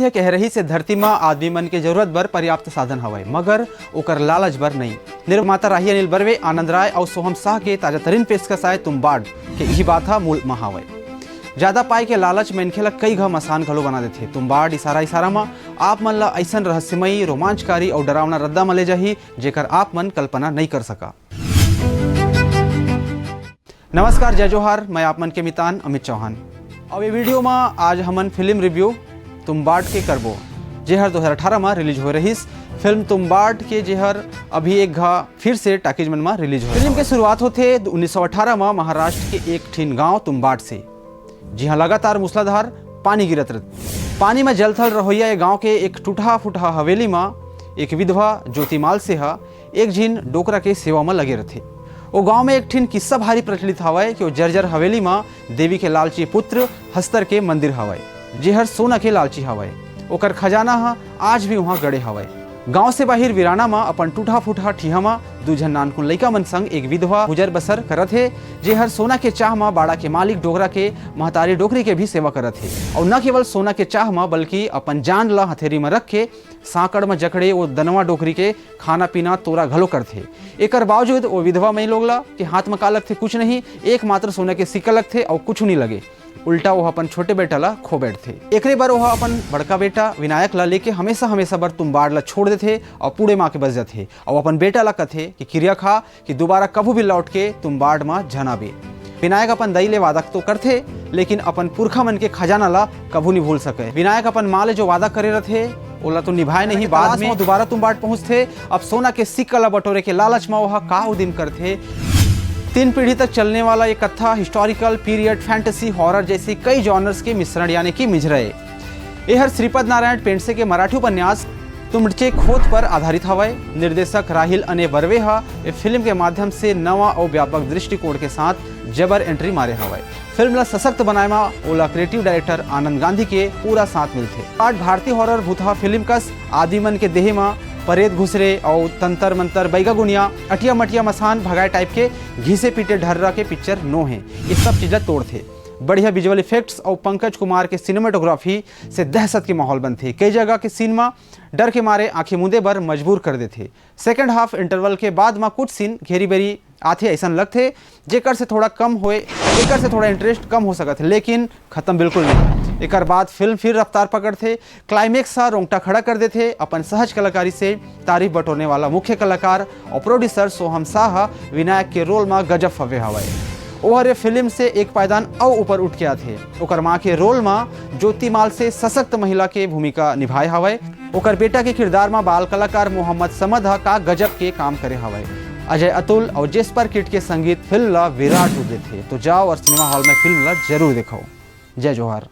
यह कह रही से धरती में आदमी मन के जरूरत बर पर्याप्त साधन हवय, मगर ओकर लालच बर नहीं। निर्माता राही अनिल बर्वे, आनंद राय और सोहम शाह के ताजा तरीन पेशकश आए तुम्बाड़ के यही बात हा मूल महावय। ज्यादा पाई के लालच मनखे ला कई घ मसान घलो बना देथे। तुम्बाड़ इशारा में आप मन ला ऐसन रहस्यमयी, रोमांचकारी और डरावना रद्दा मले जाही जेकर आप मन कल्पना नहीं कर सका। नमस्कार, जय जोहार, मैं आप मन के मितान अमित चौहान। अब ये वीडियो में आज हमन फिल्म रिव्यू तुम्बाड़ के करबो, जेहर 2018 में रिलीज हो रही। फिल्म तुम्बाड़ के जेहर अभी एक घा फिर से टाकीज मन में रिलीज हो। फिल्म के शुरुआत होते 1918 में महाराष्ट्र के एक ठीन गांव तुम्बाड़ से, जी हाँ लगातार मूसलाधार पानी गिरत रहते। पानी में जलथल रहोइया ये गांव के एक टूटा फूटा हवेली में एक विधवा ज्योतिमाल से एक झीन डोकरा के सेवा में लगे रहते। वो गांव में एक ठीन किस्सा भारी प्रचलित हवय कि वो जर्जर हवेली में देवी के लालची पुत्र हस्तर के मंदिर हवय, जेहर सोना के लालची हवय। ओकर खजाना आज भी वहाँ गड़े हवय। गांव से बाहर वीराना में अपन टूटा फूटा ठीहा में दू झन नानकुन लइका मन संग एक विधवा गुजर बसर करत है, जेहर सोना के चाह में बाड़ा के मालिक डोगरा के महतारी डोकरी के भी सेवा करत है। और न केवल सोना के चाह में बल्कि अपन जान ला हथेरी में रख के सांकड़ में जकड़े वो दनवा डोकरी के खाना पीना तोरा घलो करथे। एकर बावजूद वो विधवा मई लोग ला के हाथ में का लगथे कुछ नहीं, एकमात्र सोना के सिक्का लगथे और कुछ नहीं लगे। उल्टा वो अपन छोटे बेटा ला खो बैठथे। एकरे बार वो अपन बड़का बेटा विनायक ला लेके हमेशा बर तुम्बाड़ ला छोड़ देथे और पूरे माँ के बस जाथे। और अपन बेटा ला कथे कि क्रिया खा कि दोबारा कभू भी लौट के तुम्बाड़ में जनाबे। विनायक अपन दई ले वादा तो करथे, लेकिन अपन पुरखा मन के खजाना ला कभू नहीं भूल सके। विनायक अपन माँ ले जो वादा करे रहथे ओला तो निभाए नहीं। बाद में दोबारा तुम्बाड़ पहुँचथे। अब सोना के सिक्का ला बटोरे के लालच में वह का उदिम करथे। 3 पीढ़ी तक चलने वाला ये कथा हिस्टोरिकल, पीरियड, फैंटेसी, हॉरर जैसे कई जॉनर्स के मिश्रण यानी कि मिझरए। यह श्रीपद नारायण पेंडसे के मराठी उपन्यास तुमचे खोत पर आधारित हवय। निर्देशक राहिल अने बर्वे ये फिल्म के माध्यम से नवा और व्यापक दृष्टिकोण के साथ जबर एंट्री मारे हवय। फिल्म ला सशक्त बनाए में ओला क्रिएटिव डायरेक्टर आनंद गांधी के पूरा साथ मिलते। आज भारतीय हॉरर भूतहा फिल्म कस आदिमन के देह में परेत घुसरे और तंतर मंतर बैगा गुनिया अटिया मटिया मसान भगाए टाइप के घिसे पीटे ढर्रा के पिक्चर नो है। ये सब चीज़ें तोड़ थे। बढ़िया विजुअल इफेक्ट्स और पंकज कुमार के सिनेमाटोग्राफी से दहशत के माहौल बनते। कई जगह के सीन में डर के मारे आंखें मूंदे बर मजबूर कर देते। सेकेंड हाफ इंटरवल के बाद में कुछ सीन घेरी बेरी आते ऐसा लगते जेकर से थोड़ा कम होए, एकर से थोड़ा इंटरेस्ट कम हो सकत, लेकिन खत्म बिल्कुल नहीं। एकर बाद फिल्म फिर रफ्तार पकड़ते। क्लाइमेक्स सा रोंगटा खड़ा कर देते। अपन सहज कलाकारी से तारीफ बटोरने वाला मुख्य कलाकार और प्रोड्यूसर सोहम शाह विनायक के रोल में गजब फवे हवय। ओहर फिल्म से एक पायदान और ऊपर उठ के आते। ओकर माँ के रोल में ज्योतिमाल से सशक्त महिला के भूमिका निभाए हवय। ओकर बेटा के किरदार में बाल कलाकार मोहम्मद समद का गजब के काम करे हवय। अजय अतुल और जेस्पर किट के संगीत फिल्म ला विराट रूप देते। तो जाओ और सिनेमा हॉल में फिल्म ला जरूर देखो। जय जोहार।